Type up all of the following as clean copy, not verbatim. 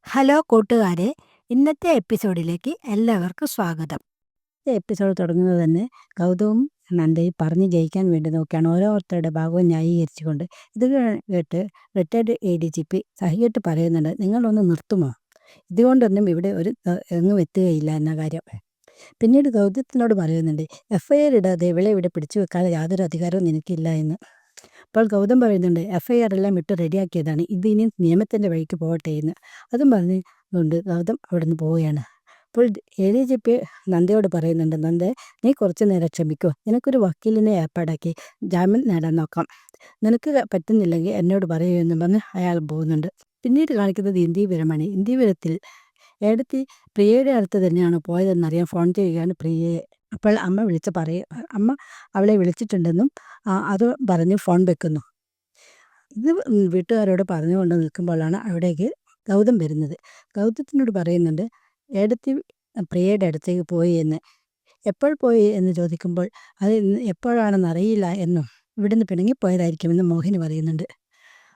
Hello കൂട്ടുകാരെ, ഇന്നത്തെ എപ്പിസോഡിലേക്ക് എല്ലാവർക്കും സ്വാഗതം. എപ്പിസോഡ് തുടങ്ങുന്നത് തന്നെ ഗൗതവും നന്ദയും പറഞ്ഞ് ജയിക്കാൻ വേണ്ടി നോക്കിയാണ് ഓരോരുത്തരുടെ ഭാഗവും ന്യായീകരിച്ചുകൊണ്ട്. ഇത് കേട്ട് റിട്ടയർഡ് ADGP സഹികെട്ട് പറയുന്നുണ്ട്, നിങ്ങളൊന്ന് നിർത്തുമോ, ഇതുകൊണ്ടൊന്നും ഇവിടെ ഒരു എങ്ങും എത്തുകയില്ല എന്ന കാര്യം. പിന്നീട് ഗൗതത്തിനോട് പറയുന്നുണ്ട്, FIR ഇടാതെ ഇവളെ ഇവിടെ പിടിച്ചു വെക്കാതെ യാതൊരു അധികാരവും നിനക്കില്ല എന്ന്. അപ്പോൾ ഗൗതം പറയുന്നുണ്ട്, FIR എല്ലാം ഇട്ട് റെഡിയാക്കിയതാണ്, ഇത് ഇനി നിയമത്തിൻ്റെ വഴിക്ക് പോകട്ടെ എന്ന്. അതും പറഞ്ഞുകൊണ്ട് ഗൗതം അവിടെ നിന്ന് പോവുകയാണ്. അപ്പോൾ ADGP നന്ദയോട് പറയുന്നുണ്ട്, നന്ദ, നീ കുറച്ച് നേരം ക്ഷമിക്കൂ, നിനക്കൊരു വക്കീലിനെ ഏർപ്പാടാക്കി ജാമ്യം നേടാൻ നോക്കാം, നിനക്ക് പറ്റുന്നില്ലെങ്കിൽ എന്നോട് പറയൂ എന്ന് പറഞ്ഞ് അയാൾ പോകുന്നുണ്ട്. പിന്നീട് കാണിക്കുന്നത് ഇന്ദീവരമാണ്. ഇന്ദീവരത്തിൽ ഏടത്തി പ്രിയയുടെ അടുത്ത് തന്നെയാണ് പോയതെന്നറിയാൻ ഫോൺ ചെയ്യുകയാണ് പ്രിയയെ. അപ്പോൾ അമ്മ അവളെ വിളിച്ചിട്ടുണ്ടെന്നും അത് പറഞ്ഞ് ഫോൺ വെക്കുന്നു. ഇത് വീട്ടുകാരോട് പറഞ്ഞുകൊണ്ട് നിൽക്കുമ്പോഴാണ് അവിടേക്ക് ഗൗതം വരുന്നത്. ഗൗതത്തിനോട് പറയുന്നുണ്ട്, ഏടത്തി പ്രിയയുടെ അടുത്തേക്ക് പോയി എന്ന്. എപ്പോൾ പോയി എന്ന് ചോദിക്കുമ്പോൾ അത് എപ്പോഴാണെന്ന് അറിയില്ല എന്നും ഇവിടുന്ന് പിണങ്ങിപ്പോയതായിരിക്കുമെന്ന് മോഹിനി പറയുന്നുണ്ട്.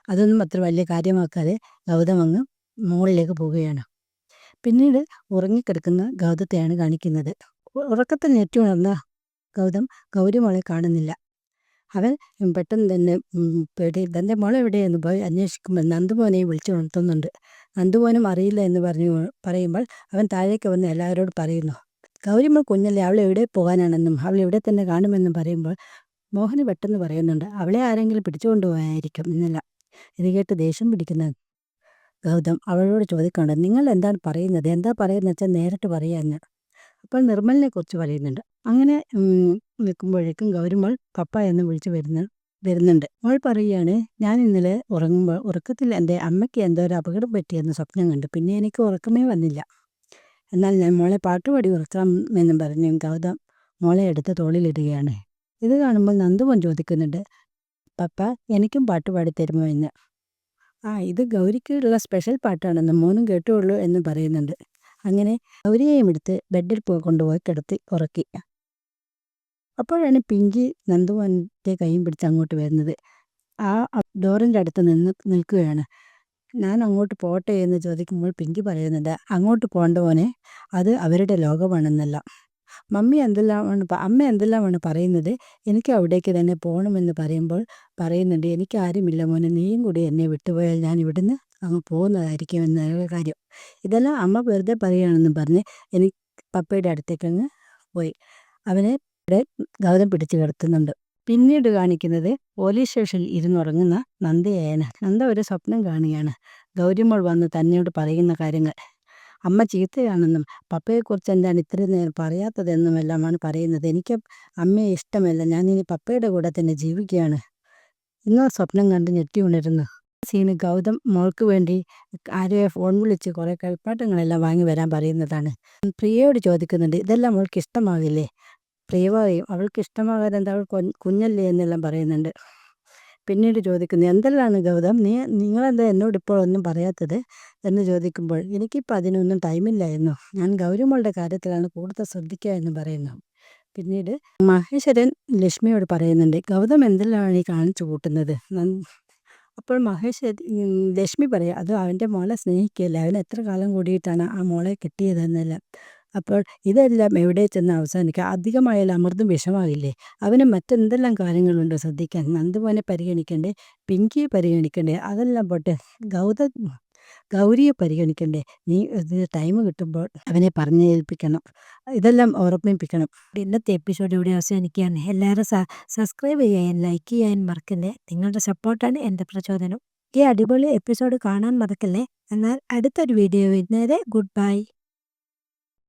അതൊന്നും അത്ര വലിയ കാര്യമാക്കാതെ ഗൗതം അങ്ങ് മുകളിലേക്ക് പോവുകയാണ്. പിന്നീട് ഉറങ്ങിക്കിടക്കുന്ന ഗൗതത്തെയാണ് കാണിക്കുന്നത്. ഉറക്കത്തിൽ ഞെട്ടി ഉണർന്ന ഗൗതം ഗൗരിമോളെ കാണുന്നില്ല. അവൻ പെട്ടെന്ന് തന്നെ പേടി തൻ്റെ മോളെ എവിടെയെന്ന് പോയി അന്വേഷിക്കുമ്പോൾ നന്ദുമോനെയും വിളിച്ചു ഉണർത്തുന്നുണ്ട്. നന്ദുമോനും അറിയില്ല എന്ന് പറയുമ്പോൾ അവൻ താഴേക്ക് വന്ന് എല്ലാവരോടും പറയുന്നു, ഗൗരിമോൾ കുഞ്ഞല്ലേ, അവൾ എവിടെ പോകാനാണെന്നും അവൾ ഇവിടെ തന്നെ കാണുമെന്നും പറയുമ്പോൾ മോഹന് പെട്ടെന്ന് പറയുന്നുണ്ട്, അവളെ ആരെങ്കിലും പിടിച്ചുകൊണ്ടുപോയായിരിക്കും എന്നല്ല. ഇത് കേട്ട് ദേഷ്യം പിടിക്കുന്ന ഗൗതം അവളോട് ചോദിക്കുന്നുണ്ട്, നിങ്ങൾ എന്താണ് പറയുന്നത്, എന്താ പറയുന്നത് വെച്ചാൽ നേരിട്ട് പറയാന്ന്. അപ്പോൾ നിർമ്മലിനെ കുറിച്ച് പറയുന്നുണ്ട്. അങ്ങനെ നിൽക്കുമ്പോഴേക്കും ഗൗരിമോൾ പപ്പ എന്ന് വിളിച്ച് വരുന്നുണ്ട്. മോൾ പറയുകയാണ്, ഞാൻ ഇന്നലെ ഉറക്കത്തിൽ എൻ്റെ അമ്മയ്ക്ക് എന്തോ ഒരു അപകടം പറ്റിയെന്ന് സ്വപ്നം കണ്ടു, പിന്നെ എനിക്ക് ഉറക്കമേ വന്നില്ല. എന്നാൽ ഞാൻ മോളെ പാട്ടുപാടി ഉറക്കാം എന്നും പറഞ്ഞ് ഗൗതം മോളെ എടുത്ത് തോളിലിടുകയാണ്. ഇത് കാണുമ്പോൾ നന്ദുമോൻ ചോദിക്കുന്നുണ്ട്, പപ്പ എനിക്കും പാട്ടുപാടി തരുമോ എന്ന്. ഇത് ഗൗരിക്കുള്ള സ്പെഷ്യൽ പാട്ടാണെന്ന് മോനും കേട്ടുള്ളൂ എന്ന് പറയുന്നുണ്ട്. അങ്ങനെ ഗൗരിയെയും എടുത്ത് ബെഡിൽ കൊണ്ടുപോയി കിടത്തി ഉറക്കി. അപ്പോഴാണ് പിങ്കി നന്ദുമോൻ്റെ കൈയും പിടിച്ച് അങ്ങോട്ട് വരുന്നത്. ആ ഡോറിൻ്റെ അടുത്ത് നിൽക്കുകയാണ്. ഞാൻ അങ്ങോട്ട് പോട്ടെ എന്ന് ചോദിക്കുമ്പോൾ പിങ്കി പറയുന്നുണ്ട്, അങ്ങോട്ട് പോകേണ്ട മോനെ, അത് അവരുടെ ലോകമാണെന്നല്ല. അമ്മ എന്തെല്ലാമാണ് പറയുന്നത്, എനിക്ക് അവിടേക്ക് തന്നെ പോകണമെന്ന് പറയുന്നുണ്ട്, എനിക്ക് ആരുമില്ല മോനെ, നീയും കൂടി എന്നെ വിട്ടുപോയാൽ ഞാൻ ഇവിടുന്ന് അങ്ങ് പോകുന്നതായിരിക്കും എന്ന കാര്യം. ഇതെല്ലാം അമ്മ വെറുതെ പറയുകയാണെന്നും പറഞ്ഞ് എനിക്ക് പപ്പയുടെ അടുത്തേക്ക് അങ്ങ് പോയി. അവനെ ഇവിടെ ഗൗതം പിടിച്ചു കിടത്തുന്നുണ്ട്. പിന്നീട് കാണിക്കുന്നത് പോലീസ് സ്റ്റേഷനിൽ ഇരുന്നുറങ്ങുന്ന നന്ദയാണ്. നന്ദ ഒരു സ്വപ്നം കാണുകയാണ്. ഗൗരിമോൾ വന്ന് തന്നോട് പറയുന്ന കാര്യങ്ങൾ, അമ്മ ചീത്തയാണെന്നും പപ്പയെക്കുറിച്ച് എന്താണ് ഇത്രയും നേരം പറയാത്തതെന്നുമെല്ലാമാണ് പറയുന്നത്. എനിക്ക് അമ്മയെ ഇഷ്ടമല്ല, ഞാനിനി പപ്പയുടെ കൂടെ തന്നെ ജീവിക്കുകയാണ് എന്ന സ്വപ്നം കണ്ട് ഞെട്ടി ഉണരുന്നു. സീന് ഗൗതം മോൾക്ക് വേണ്ടി ആരെയോ ഫോൺ വിളിച്ച് കുറേ കളിപ്പാട്ടങ്ങളെല്ലാം വാങ്ങി വരാൻ പറയുന്നതാണ്. പ്രിയയോട് ചോദിക്കുന്നുണ്ട്, ഇതെല്ലാം മോൾക്ക് ഇഷ്ടമാകില്ലേ. പ്രിയ പറയും, അവൾക്ക് ഇഷ്ടമാകാതെ എന്താ, അവൾ കുഞ്ഞല്ലേ എന്നെല്ലാം പറയുന്നുണ്ട്. പിന്നീട് ചോദിക്കുന്നു, എന്തെല്ലാമാണ് ഗൗതം, നിങ്ങളെന്താ എന്നോട് ഇപ്പോൾ ഒന്നും പറയാത്തത് എന്ന് ചോദിക്കുമ്പോൾ, എനിക്കിപ്പോൾ അതിനൊന്നും ടൈമില്ലായിരുന്നു, ഞാൻ ഗൗരിമോളുടെ കാര്യത്തിലാണ് കൂടുതൽ ശ്രദ്ധിക്കുക എന്ന് പറയുന്നു. പിന്നീട് മഹേശ്വരൻ ലക്ഷ്മിയോട് പറയുന്നുണ്ട്, ഗൗതം എന്തെല്ലാമാണ് ഈ കാണിച്ചു കൂട്ടുന്നത്. അപ്പോൾ ലക്ഷ്മി പറയാം, അത് അവൻ്റെ മോളെ സ്നേഹിക്കുകയല്ല, അവൻ എത്ര കാലം കൂടിയിട്ടാണ് ആ മോളെ കിട്ടിയതെന്നെല്ലാം. അപ്പോൾ ഇതെല്ലാം എവിടെ ചെന്ന് അവസാനിക്കുക, അധികമായാൽ അമൃതും വിഷമാകില്ലേ, അവന് മറ്റെന്തെല്ലാം കാര്യങ്ങളുണ്ട് ശ്രദ്ധിക്കാൻ. നന്ദുമോനെ പരിഗണിക്കണ്ടേ, പിങ്കിയെ പരിഗണിക്കണ്ടേ, അതെല്ലാം പോട്ടെ, ഗൗരിയെ പരിഗണിക്കണ്ടേ. നീ ടൈം കിട്ടുമ്പോൾ അവനെ പറഞ്ഞേൽപ്പിക്കണം, ഇതെല്ലാം ഓർമ്മിപ്പിക്കണം. ഇന്നത്തെ എപ്പിസോഡ് ഇവിടെ അവസാനിക്കുകയാണ്. എല്ലാവരും സബ്സ്ക്രൈബ് ചെയ്യാൻ, ലൈക്ക് ചെയ്യാൻ മറക്കല്ലേ. നിങ്ങളുടെ സപ്പോർട്ടാണ് എൻ്റെ പ്രചോദനം. ഈ അടിപൊളി എപ്പിസോഡ് കാണാൻ മറക്കല്ലേ. എന്നാൽ അടുത്തൊരു വീഡിയോ വരുന്നവരെ ഗുഡ് ബൈ.